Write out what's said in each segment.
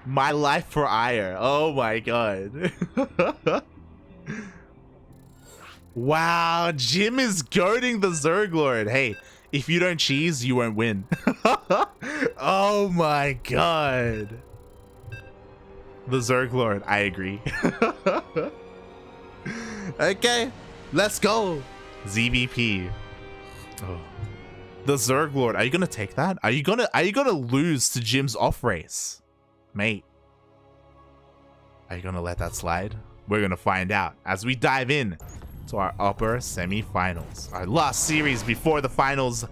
My life for ire. Oh my god. Wow, Jim is goading the ZergLord. Hey, if you don't cheese, you won't win. Oh my god. The ZergLord, I agree. Okay, let's go. ZvP. Oh. The ZergLord, are you gonna take that? Are you gonna lose to Jim's off race? Mate. Are you gonna let that slide? We're gonna find out as we dive in to our upper semi-finals. Our last series before the finals.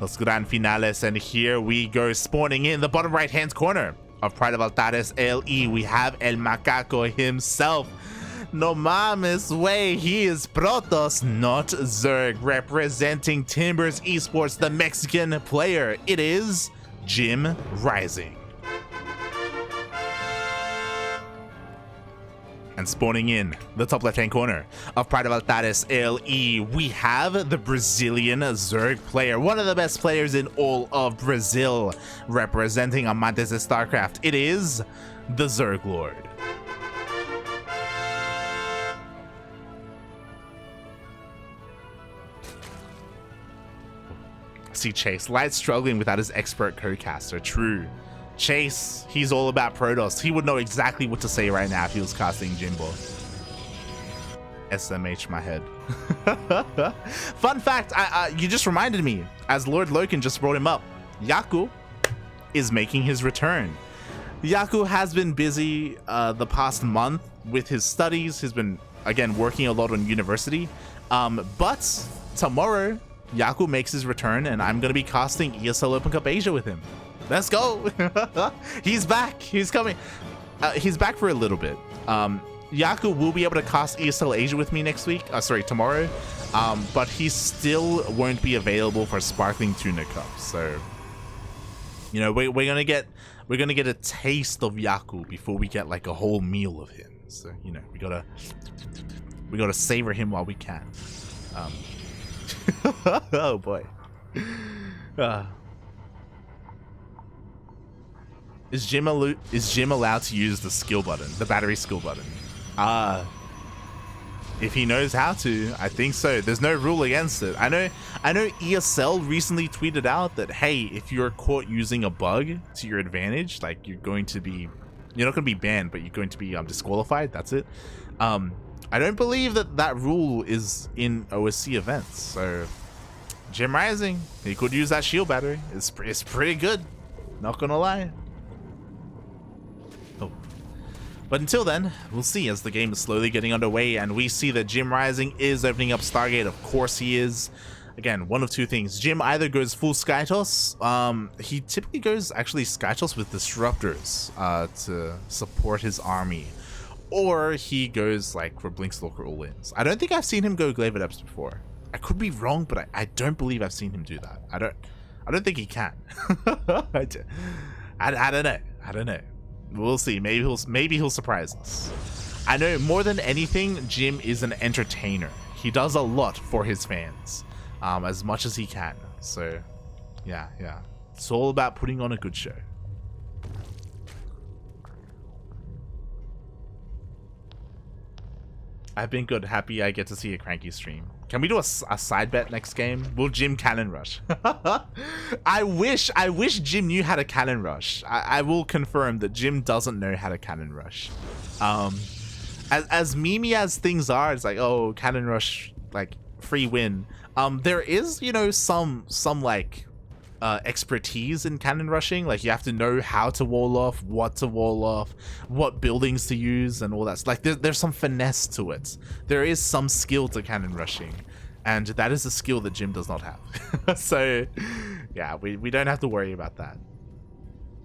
Los Gran Finales, and here we go, spawning in the bottom right-hand corner of Pride of Altares LE. We have El Macaco himself. No mames, way, he is Protoss, not Zerg, representing Timbers Esports, the Mexican player. It is JimRising. And spawning in the top left-hand corner of Pride of Altares LE, we have the Brazilian Zerg player, one of the best players in all of Brazil, representing Amantes de StarCraft. It is the ZergLord. See Chase, Light struggling without his expert co-caster. True. Chase, he's all about Protoss. He would know exactly what to say right now if he was casting Jimbo. SMH my head. Fun fact, you just reminded me, as Lord Loken just brought him up, Yaku is making his return. Yaku has been busy the past month with his studies. He's been, again, working a lot on university. But tomorrow, Yaku makes his return, and I'm going to be casting ESL Open Cup Asia with him. Let's go. He's back. He's coming. He's back for a little bit. Yaku will be able to cast ESL Asia with me next week. Sorry, tomorrow. But he still won't be available for Sparkling Tuna Cup. So, you know, we're gonna get a taste of Yaku before we get like a whole meal of him. So, you know, we gotta savor him while we can. Oh boy. Is Jim allowed to use the skill button, the battery skill button? If he knows how to, I think so. There's no rule against it. I know ESL recently tweeted out that, hey, if you're caught using a bug to your advantage, like you're not going to be banned, but you're going to be disqualified. That's it. I don't believe that rule is in OSC events. So JimRising, he could use that shield battery. It's pretty good. Not gonna lie. Oh. But until then, we'll see as the game is slowly getting underway, and we see that JimRising is opening up Stargate. Of course he is. Again, one of two things. Jim either goes full Skytoss. He typically goes actually Skytoss with disruptors to support his army. Or he goes like for Blinkstalker all-ins. I don't think I've seen him go Glaive Adepts before. I could be wrong, but I don't believe I've seen him do that. I don't think he can. I don't know. We'll see. Maybe he'll surprise us. I know more than anything, Jim is an entertainer. He does a lot for his fans, as much as he can. So, yeah. It's all about putting on a good show. I've been good. Happy I get to see a CranKy stream. Can we do a side bet next game? Will Jim cannon rush? I wish Jim knew how to cannon rush. I will confirm that Jim doesn't know how to cannon rush. As memey as things are, it's like, oh, cannon rush, like free win. There is, you know, some like expertise in cannon rushing. Like you have to know how to wall off, what to wall off, what buildings to use, and all that. Like there's some finesse to it. There is some skill to cannon rushing, and that is a skill that Jim does not have. So yeah, we don't have to worry about that.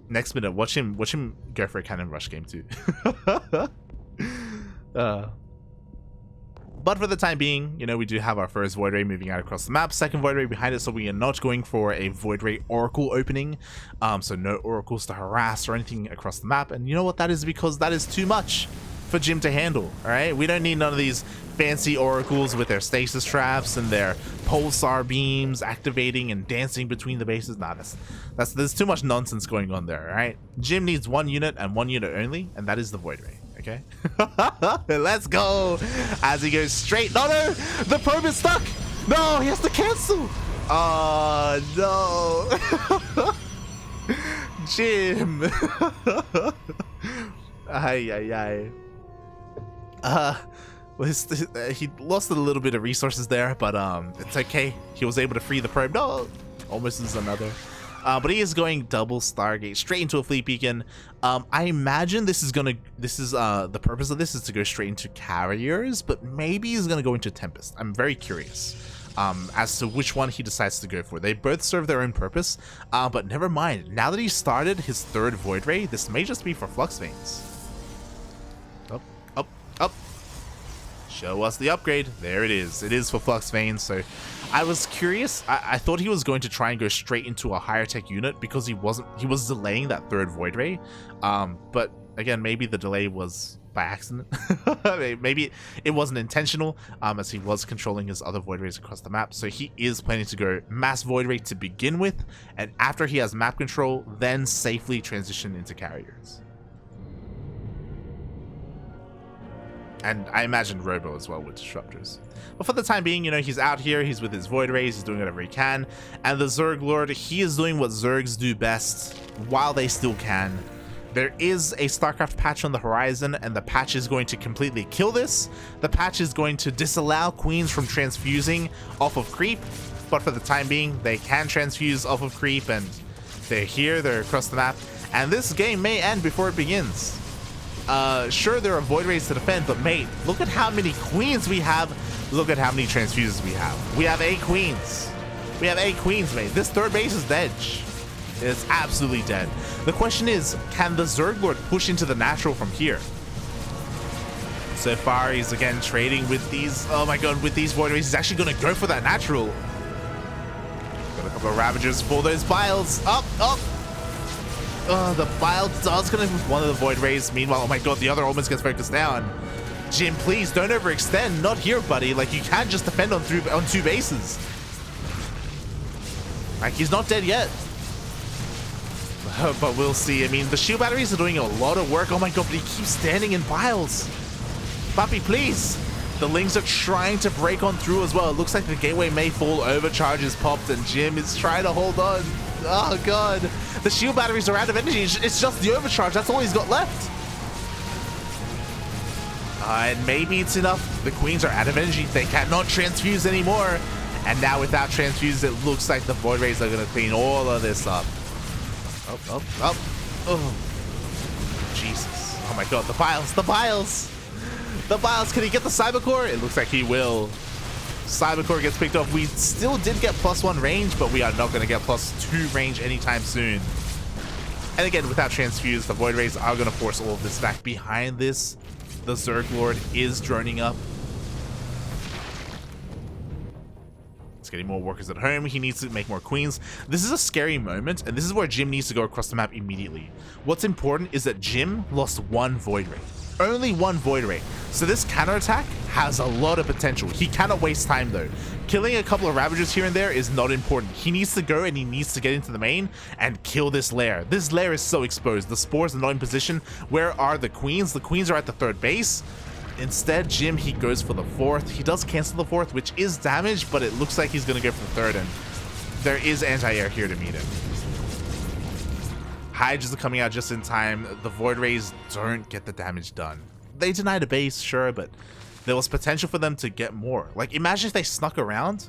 Next minute, watch him go for a cannon rush game too. But for the time being, you know, we do have our first Void Ray moving out across the map, second Void Ray behind it, so we are not going for a Void Ray Oracle opening. So no Oracles to harass or anything across the map. And you know what? That is because that is too much for Jim to handle, all right? We don't need none of these fancy oracles with their stasis traps and their pulsar beams activating and dancing between the bases. Nah, there's too much nonsense going on there, all right? Jim needs 1 unit and 1 unit only, and that is the Void Ray, okay? Let's go as he goes straight. No, the probe is stuck. No, he has to cancel. Oh, no. Jim. Ay. He lost a little bit of resources there, but it's okay. He was able to free the probe. No, almost is another. But he is going double Stargate straight into a fleet beacon. I imagine the purpose of this is to go straight into carriers, but maybe he's gonna go into Tempest. I'm very curious as to which one he decides to go for. They both serve their own purpose, but never mind. Now that he started his 3rd Void Ray, this may just be for Flux Veins. Up. Show us the upgrade. There it is. It is for Flux Veins. So I was curious. I thought he was going to try and go straight into a higher tech unit because he was delaying that 3rd Void Ray. But again, maybe the delay was by accident. Maybe it wasn't intentional, as he was controlling his other Void Rays across the map. So he is planning to go mass Void Ray to begin with, and after he has map control, then safely transition into carriers. And I imagine Robo as well with disruptors. But for the time being, you know, he's out here, he's with his Void Rays, he's doing whatever he can. And the ZergLord, he is doing what Zergs do best while they still can. There is a StarCraft patch on the horizon, and the patch is going to completely kill this. The patch is going to disallow queens from transfusing off of creep. But for the time being, they can transfuse off of creep, and they're here, they're across the map. And this game may end before it begins. Sure, there are Void Rays to defend, but mate, look at how many queens we have. Look at how many transfuses we have. We have 8 queens. We have 8 queens, mate. This 3rd base is dead. It's absolutely dead. The question is, can the ZergLord push into the natural from here? So far, he's again trading with these. Oh my god, with these Void Rays, he's actually going to go for that natural. Got a couple of Ravagers for those Biles. Up. The Bile does connect with one of the Void Rays. Meanwhile, oh my god, the other almost gets focused down. Jim, please don't overextend. Not here, buddy. Like, you can't just defend on 2 bases. Like, he's not dead yet. But we'll see. I mean, the shield batteries are doing a lot of work. Oh my god, but he keeps standing in Biles. Papi, please. The Lings are trying to break on through as well. It looks like the gateway may fall. Overcharge is popped, and Jim is trying to hold on. Oh god, the shield batteries are out of energy. It's just the overcharge. That's all he's got left. And maybe it's enough. The queens are out of energy. They cannot transfuse anymore. And now without transfuse, it looks like the Void Rays are going to clean all of this up. Up. Oh, Jesus. Oh my god, the Biles. Can he get the Cybercore? It looks like he will. Cybercore gets picked off. We still did get +1 range, but we are not going to get +2 range anytime soon. And again, without transfuse, the Void Rays are going to force all of this back. Behind this, the ZergLord is droning up. It's getting more workers at home. He needs to make more queens. This is a scary moment, and this is where Jim needs to go across the map immediately. What's important is that Jim lost 1 Void Ray. Only 1 Void Ray. So this counterattack has a lot of potential. He cannot waste time though. Killing a couple of Ravagers here and there is not important. He needs to go and he needs to get into the main and kill this lair. This lair is so exposed. The spores are not in position. Where are the queens? The queens are at the 3rd base. Instead, Jim, he goes for the 4th. He does cancel the 4th, which is damage, but it looks like he's going to go for the 3rd, and there is anti-air here to meet him. Hydras are coming out just in time. The Void Rays don't get the damage done. They denied a base, sure, but there was potential for them to get more. Like, imagine if they snuck around.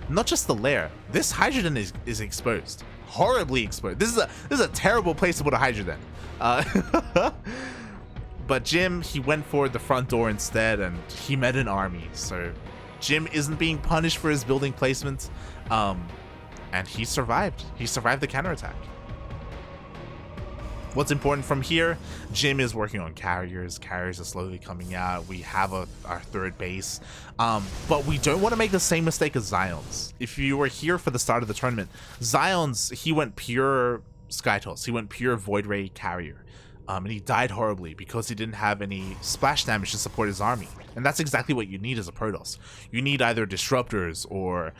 Not just the lair. This Hydrogen is exposed. Horribly exposed. This is a terrible place to put a Hydrogen. But Jim, he went for the front door instead, and he met an army. So Jim isn't being punished for his building placement, and he survived. He survived the counterattack. What's important from here, Jim is working on carriers. Carriers are slowly coming out. We have our 3rd base, but we don't want to make the same mistake as Zion's. If you were here for the start of the tournament, Zion's, he went pure Skytoss. He went pure Void Ray carrier. And he died horribly because he didn't have any splash damage to support his army. And that's exactly what you need as a Protoss. You need either Disruptors or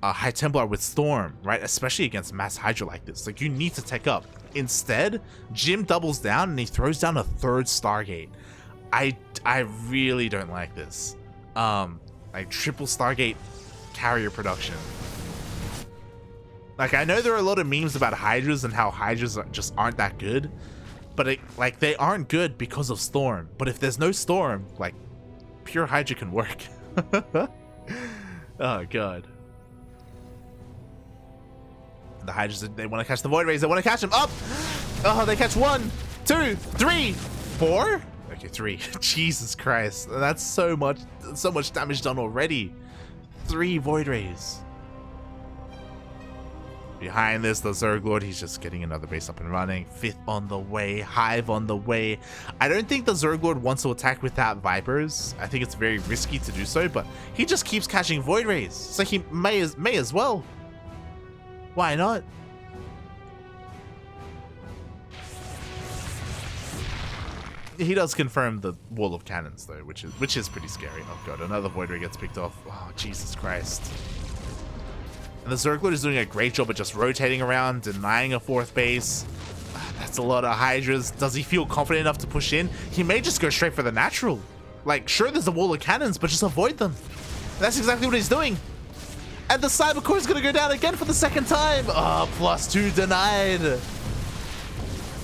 a High Templar with Storm, right? Especially against Mass Hydra like this. Like, you need to tech up. Instead, Jim doubles down and he throws down a 3rd Stargate. I really don't like this. Like, triple Stargate carrier production. Like, I know there are a lot of memes about Hydras and how Hydras just aren't that good. But, like, they aren't good because of Storm. But if there's no Storm, like, pure Hydra can work. Oh, God. The Hydras, they want to catch the Void Rays. They want to catch them. Up! Oh, they catch 1, 2, 3, 4? Okay, 3. Jesus Christ. That's so much damage done already. 3 Void Rays. Behind this, the ZergLord, he's just getting another base up and running. 5th on the way, Hive on the way. I don't think the ZergLord wants to attack without Vipers. I think it's very risky to do so, but he just keeps catching Void Rays. So he may as well. Why not? He does confirm the wall of cannons though, which is pretty scary. Oh god, another Void Ray gets picked off. Oh, Jesus Christ. And the ZergLord is doing a great job at just rotating around, denying a 4th base. That's a lot of Hydras. Does he feel confident enough to push in? He may just go straight for the natural. Like, sure, there's a wall of cannons, but just avoid them. That's exactly what he's doing. And the Cyber Core is going to go down again for the 2nd time. Oh, +2 denied.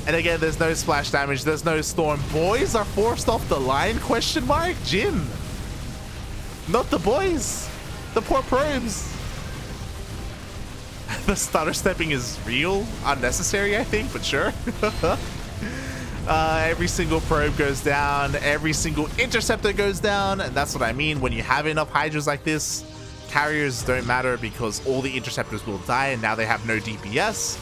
And again, there's no splash damage. There's no Storm. Boys are forced off the line? Question mark? Jim. Not the boys. The poor probes. The stutter stepping is real, unnecessary, I think, but sure. Every single probe goes down, every single interceptor goes down, and that's what I mean. When you have enough Hydras like this, carriers don't matter because all the interceptors will die, and now they have no DPS,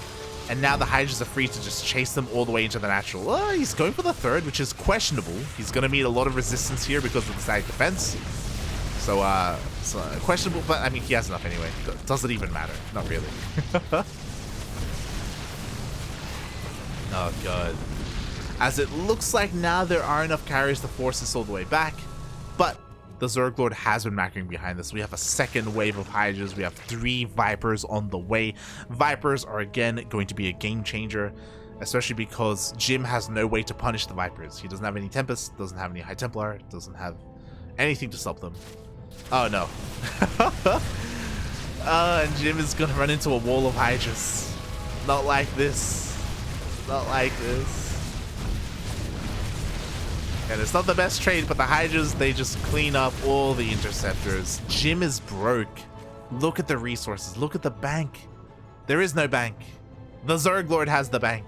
and now the Hydras are free to just chase them all the way into the natural. Oh, he's going for the 3rd, which is questionable. He's going to meet a lot of resistance here because of the static defense. So questionable, but I mean, he has enough anyway. Does it even matter? Not really. Oh, God. As it looks like now there are enough carriers to force this all the way back, but the ZergLord has been macroing behind this. We have a 2nd wave of Hydras. We have 3 Vipers on the way. Vipers are, again, going to be a game changer, especially because Jim has no way to punish the Vipers. He doesn't have any Tempest, doesn't have any High Templar, doesn't have anything to stop them. Oh no. And Jim is gonna run into a wall of Hydras. Not like this. Not like this. And it's not the best trade, but the Hydras, they just clean up all the interceptors. Jim is broke. Look at the resources. Look at the bank. There is no bank. The ZergLord has the bank.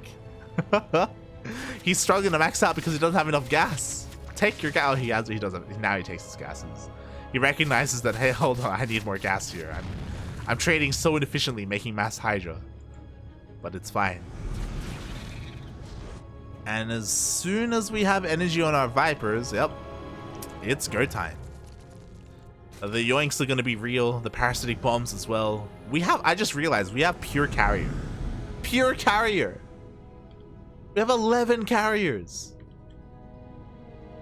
He's struggling to max out because he doesn't have enough gas. Take your gas. Oh, he doesn't. Now he takes his gases. He recognizes that, hey, hold on, I need more gas here. I'm trading so inefficiently, making mass Hydra. But it's fine. And as soon as we have energy on our Vipers, yep, it's go time. The yoinks are going to be real. The parasitic bombs as well. I just realized we have pure carrier. Pure carrier. We have 11 carriers.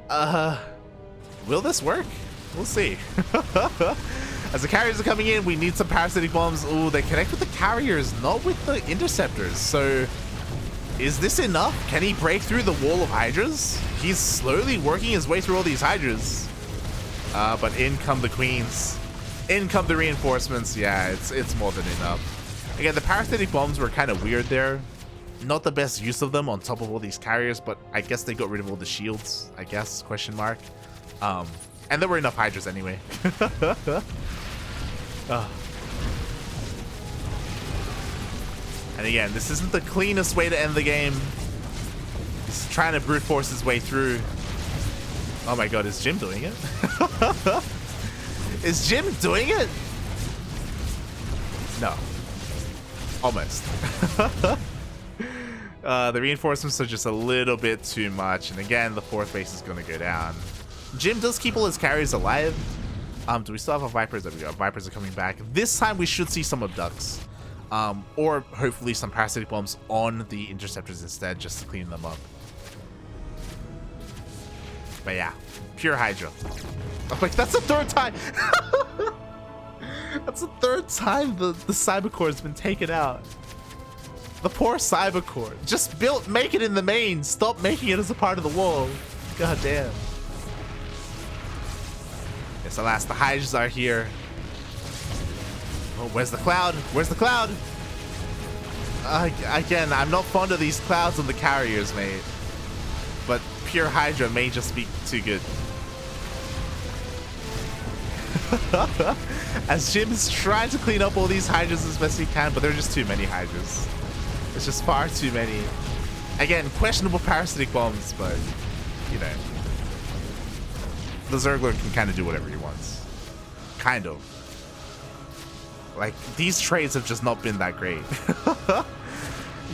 Will this work? We'll see. As the carriers are coming in, we need some parasitic bombs. Ooh, they connect with the carriers, not with the interceptors. So, is this enough? Can he break through the wall of Hydras? He's slowly working his way through all these Hydras. But in come the queens. In come the reinforcements. Yeah, it's more than enough. Again, the parasitic bombs were kind of weird there. Not the best use of them on top of all these carriers, but I guess they got rid of all the shields, I guess, question mark. And there were enough Hydras anyway. And again, this isn't the cleanest way to end the game. He's trying to brute force his way through. Oh my god, is Jim doing it? Is Jim doing it? No. Almost. The reinforcements are just a little bit too much. And again, the 4th base is going to go down. Jim does keep all his carriers alive. Do we still have our Vipers? There we go. Vipers are coming back. This time we should see some abducts. Or hopefully some parasitic bombs on the interceptors instead, just to clean them up. But yeah, pure Hydra. I'm like, that's the third time. That's the third time the Cybercore has been taken out. The poor Cybercore. Just make it in the main. Stop making it as a part of the wall. God damn. Yes, alas, the Hydras are here. Oh, where's the cloud? Where's the cloud? Again, I'm not fond of these clouds on the carriers, mate. But pure Hydra may just be too good. As Jim is trying to clean up all these Hydras as best he can, but there are just too many Hydras. It's just far too many. Again, questionable parasitic bombs, but, you know. The ZergLord can kind of do whatever he wants. Kind of. Like, these trades have just not been that great.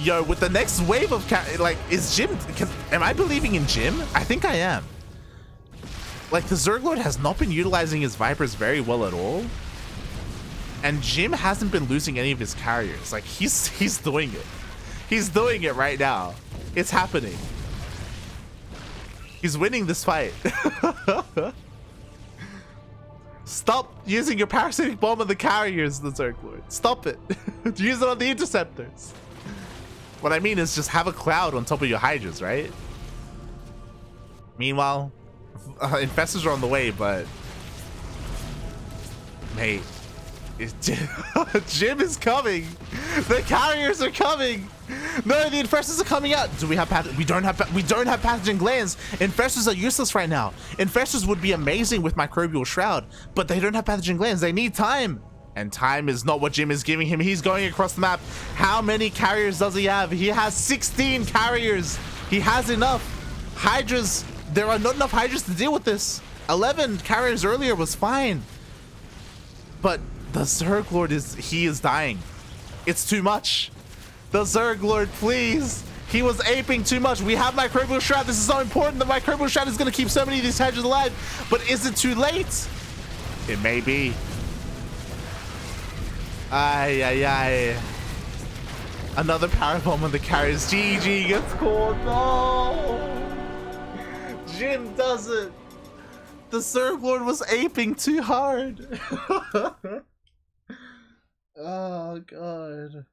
Yo, with the next wave of like, is Jim, am I believing in Jim? I think I am. Like, the ZergLord has not been utilizing his Vipers very well at all. And Jim hasn't been losing any of his carriers. Like, he's doing it. He's doing it right now. It's happening. He's winning this fight. Stop using your parasitic bomb on the carriers, the ZergLord. Stop it. Use it on the interceptors. What I mean is just have a cloud on top of your Hydras, right? Meanwhile, infestors are on the way, but mate, Jim is coming. The carriers are coming. No, the infestors are coming out. Do we have we don't have pathogen glands. Infestors are useless right now. Infestors would be amazing with microbial shroud, but they don't have pathogen glands. They need time. And time is not what Jim is giving him. He's going across the map. How many carriers does he have? He has 16 carriers. He has enough. Hydras, there are not enough Hydras to deal with this. 11 carriers earlier was fine. But the ZergLord is dying. It's too much. The ZergLord, please. He was aping too much. We have microbial shroud. This is so important. The microbial shroud is going to keep so many of these Hydras alive. But is it too late? It may be. Ay, ay, ay. Another power bomb on the carriers. GG gets called. No. Jim does it. The ZergLord was aping too hard. Oh, God.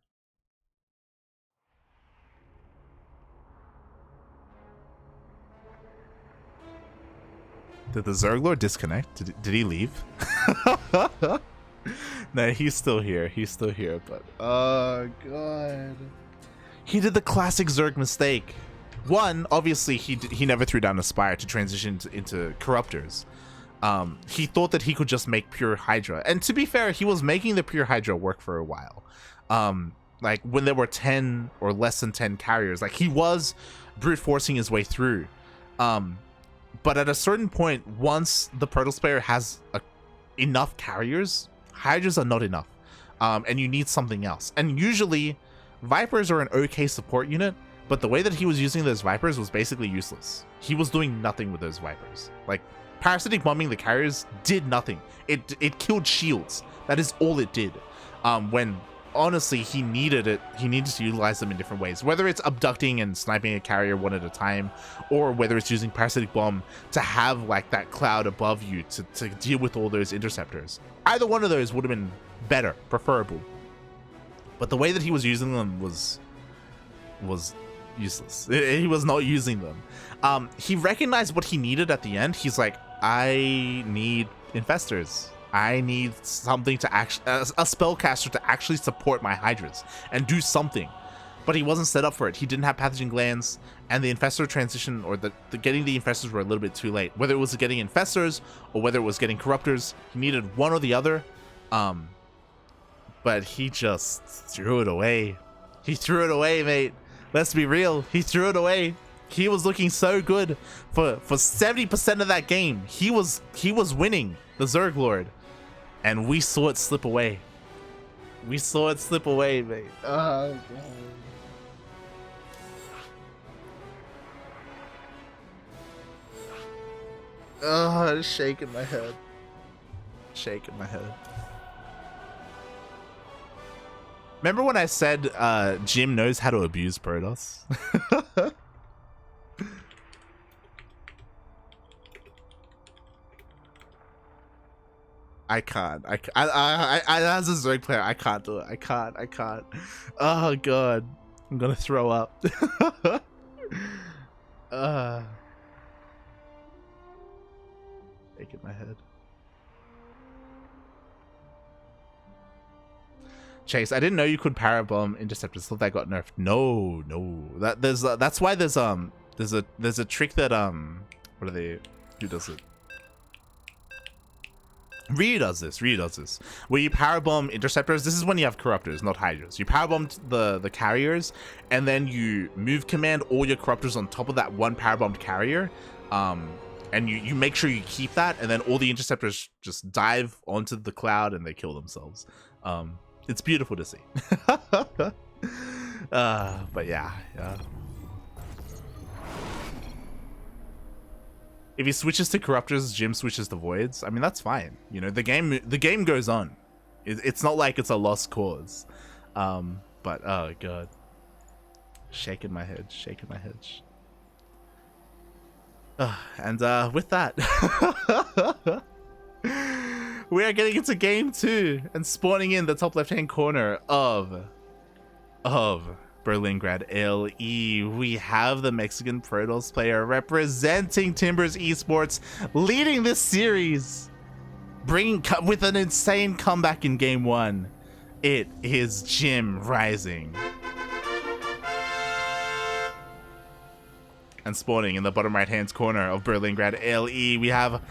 Did the ZergLord disconnect? Did he leave? No, he's still here. He's still here, but oh god. He did the classic Zerg mistake. One, obviously he never threw down Aspire to transition into Corruptors. He thought that he could just make pure Hydra. And to be fair, he was making the pure Hydra work for a while. Like when there were 10 or less than 10 carriers, like he was brute forcing his way through. But at a certain point, once the Protoss player has enough carriers, Hydras are not enough. And you need something else. And usually, Vipers are an okay support unit, but the way that he was using those Vipers was basically useless. He was doing nothing with those Vipers. Like, parasitic bombing the carriers did nothing. It killed shields. That is all it did. When honestly he needed to utilize them in different ways, whether it's abducting and sniping a carrier one at a time, or whether it's using parasitic bomb to have like that cloud above you to deal with all those interceptors. Either one of those would have been better, preferable, but the way that he was using them was useless. He was not using them. He recognized what he needed at the end. He's like, I need infestors. I need something to actually, a spellcaster to actually support my Hydras and do something. But he wasn't set up for it. He didn't have pathogen glands, and the infestor transition, or the getting the infestors were a little bit too late. Whether it was getting infestors or whether it was getting corruptors, he needed one or the other. But he just threw it away. He threw it away, mate. Let's be real. He threw it away. He was looking so good for 70% of that game. He was winning the ZergLord. And we saw it slip away. We saw it slip away, mate. Oh, God. Oh, I'm shaking my head. Shaking my head. Remember when I said Jim knows how to abuse Protoss? I can't. As a Zerg player, I can't do it. I can't. Oh god, I'm gonna throw up. Shaking my head. Chase, I didn't know you could parabomb interceptors. Thought that got nerfed. No. That's why there's a trick that what are they? Who does it? Ryu does this. Where you powerbomb interceptors. This is when you have corruptors, not hydras. You powerbomb the carriers, and then you move command all your corruptors on top of that one powerbombed carrier. And you make sure you keep that, and then all the interceptors just dive onto the cloud and they kill themselves. It's beautiful to see. But yeah. If he switches to corruptors, Jim switches to voids. I mean, that's fine. You know, the game goes on. It's not like it's a lost cause. But oh god, shaking my head. And with that, we are getting into game 2 and spawning in the top left-hand corner of Berlingrad LE. We have the Mexican Protoss player representing Timbers Esports, leading this series, with an insane comeback in game 1. It is JimRising. And spawning in the bottom right-hand corner of Berlingrad LE, we have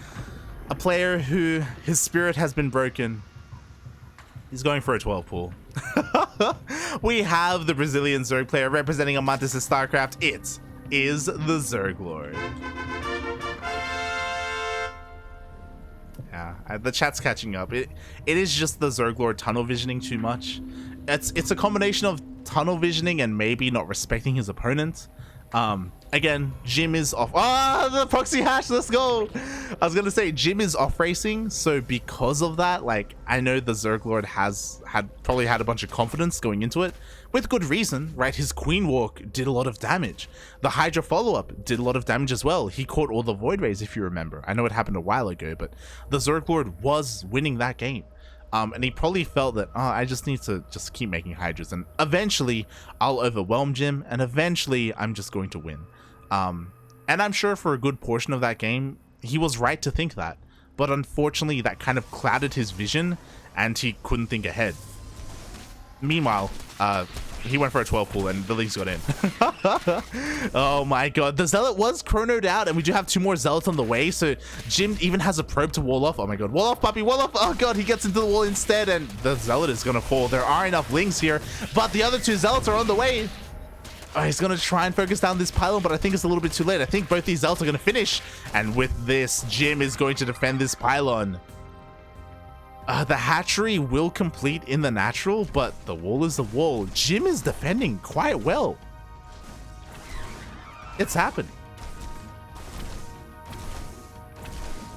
a player who his spirit has been broken. He's going for a 12 pool. We have the Brazilian Zerg player representing Amantis of StarCraft. It is the ZergLord. Yeah, the chat's catching up. It is just the ZergLord tunnel visioning too much. It's a combination of tunnel visioning and maybe not respecting his opponent. Again, Jim is off. The proxy hash, let's go. I was gonna say Jim is off racing, so because of that, like, I know the ZergLord probably had a bunch of confidence going into it, with good reason, right? His Queen Walk did a lot of damage. The Hydra follow-up did a lot of damage as well. He caught all the Void Rays, if you remember. I know it happened a while ago, but the ZergLord was winning that game. And he probably felt that, I just need to just keep making Hydras, and eventually I'll overwhelm Jim, and eventually I'm just going to win. And I'm sure for a good portion of that game, he was right to think that. But unfortunately, that kind of clouded his vision, and he couldn't think ahead. Meanwhile, he went for a 12 pool, and the Leagues got in. Oh my god, the Zealot was chronoed out, and we do have 2 more Zealots on the way, so Jim even has a probe to wall off. Oh my god, wall off, puppy, wall off. Oh god, he gets into the wall instead, and the Zealot is gonna fall. There are enough Lings here, but the other 2 Zealots are on the way. Oh, he's gonna try and focus down this pylon, but I think it's a little bit too late. I think both these Zealots are gonna finish, and with this, Jim is going to defend this pylon. The hatchery will complete in the natural, but the wall is the wall. Jim is defending quite well. It's happening.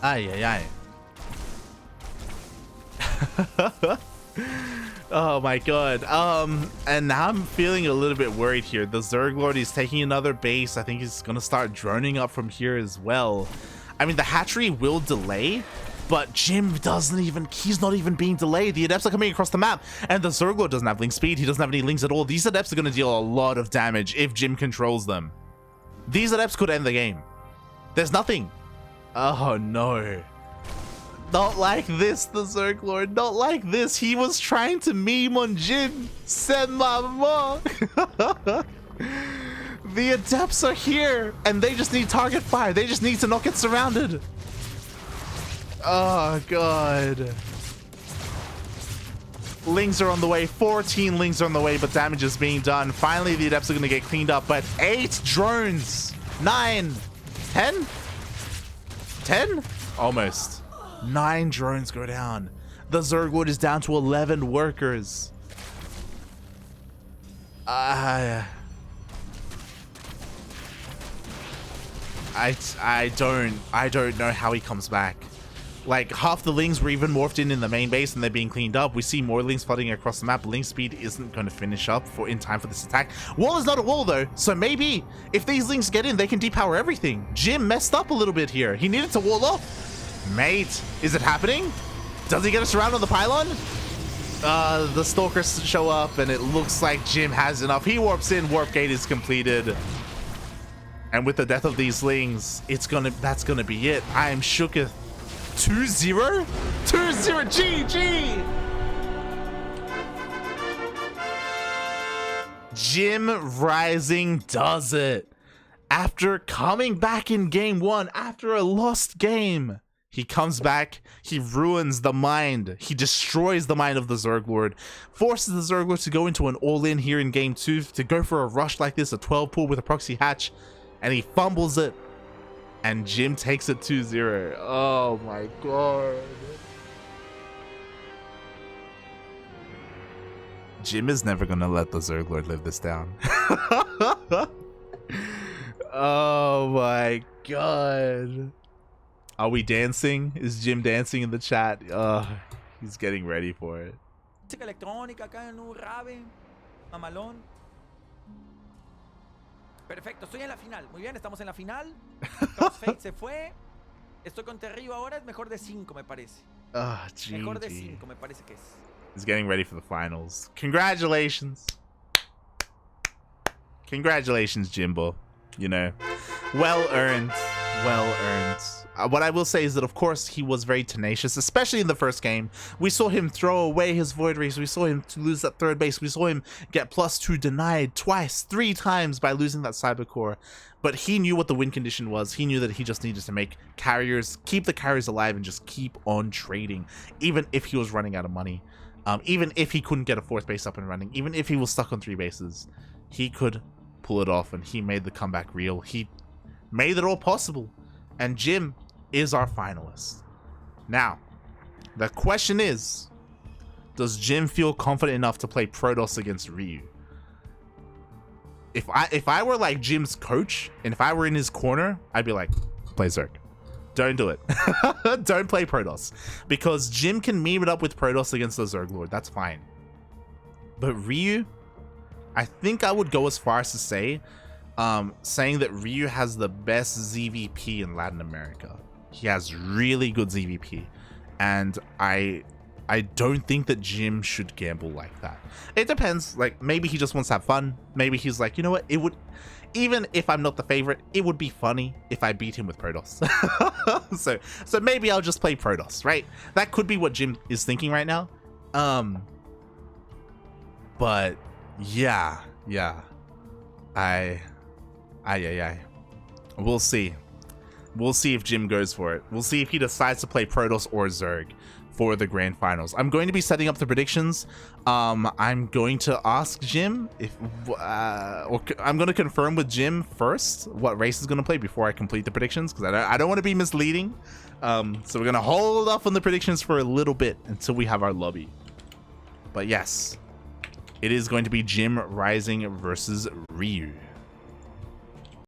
Ay. Oh my god. And now I'm feeling a little bit worried here. The ZergLord is taking another base. I think he's gonna start droning up from here as well. I mean, the hatchery will delay, but Jim he's not even being delayed. The Adepts are coming across the map, and the ZergLord doesn't have link speed. He doesn't have any links at all. These Adepts are going to deal a lot of damage if Jim controls them. These Adepts could end the game. There's nothing. Oh no. Not like this, the ZergLord. Not like this. He was trying to meme on Jim. Send mama. The Adepts are here, and they just need target fire. They just need to not get surrounded. Oh god. Lings are on the way. 14 Lings are on the way, but damage is being done. Finally, the Adepts are going to get cleaned up, but 8 drones. 9. 10? 10? Almost. 9 drones go down. The ZergLord is down to 11 workers. I don't know how he comes back. Like, half the Lings were even morphed in the main base, and they're being cleaned up. We see more Lings flooding across the map. Link speed isn't going to finish up in time for this attack. Wall is not a wall, though, so maybe if these Lings get in, they can depower everything. Jim messed up a little bit here. He needed to wall off. Mate, is it happening? Does he get us around on the pylon? The stalkers show up and it looks like Jim has enough. He warps in, warp gate is completed. And with the death of these lings, that's gonna be it. I am shooketh. 2-0? 2-0 GG! JimRising does it. After coming back in game 1, after a lost game, he comes back, he ruins the mind, he destroys the mind of the ZergLord, forces the ZergLord to go into an all-in here in game 2, to go for a rush like this, a 12 pull with a proxy hatch, and he fumbles it, and Jim takes it 2-0. Oh my god. Jim is never gonna let the ZergLord live this down. Oh my god. Are we dancing? Is Jim dancing in the chat? He's getting ready for it. Electrónica acá en un rave, mamalón. Perfecto, estoy en la final. Muy bien, estamos en la final. Fate se fue. Estoy con Terrible ahora, es mejor de 5 me parece. Mejor de 5 me parece que es. He's getting ready for the finals. Congratulations. Congratulations, Jimbo. You know, well earned. Well earned. What I will say is that, of course, he was very tenacious, especially in the first game. We saw him throw away his Void Race. We saw him lose that third base. We saw him get +2 denied twice, 3 times by losing that Cyber Core. But he knew what the win condition was. He knew that he just needed to make carriers, keep the carriers alive, and just keep on trading, even if he was running out of money. Even if he couldn't get a 4th base up and running, even if he was stuck on 3 bases, he could pull it off, and he made the comeback real. He made it all possible. And Jim is our finalist. Now, the question is, does Jim feel confident enough to play Protoss against Ryu? If I were like Jim's coach, and if I were in his corner, I'd be like, play Zerg. Don't do it. Don't play Protoss. Because Jim can meme it up with Protoss against the ZergLord. That's fine. But Ryu, I think I would go as far as to say, saying that Ryu has the best ZvP in Latin America. He has really good ZvP, and I don't think that Jim should gamble like that. It depends. Like, maybe he just wants to have fun. Maybe he's like, you know what? It would, even if I'm not the favorite, it would be funny if I beat him with Protoss. so maybe I'll just play Protoss, right? That could be what Jim is thinking right now. But yeah. We'll see. We'll see if Jim goes for it. We'll see if he decides to play Protoss or Zerg for the grand finals. I'm going to be setting up the predictions. I'm going to ask Jim if, or I'm going to confirm with Jim first what race is going to play before I complete the predictions, because I don't want to be misleading. So we're going to hold off on the predictions for a little bit until we have our lobby. But yes, it is going to be JimRising versus Ryu.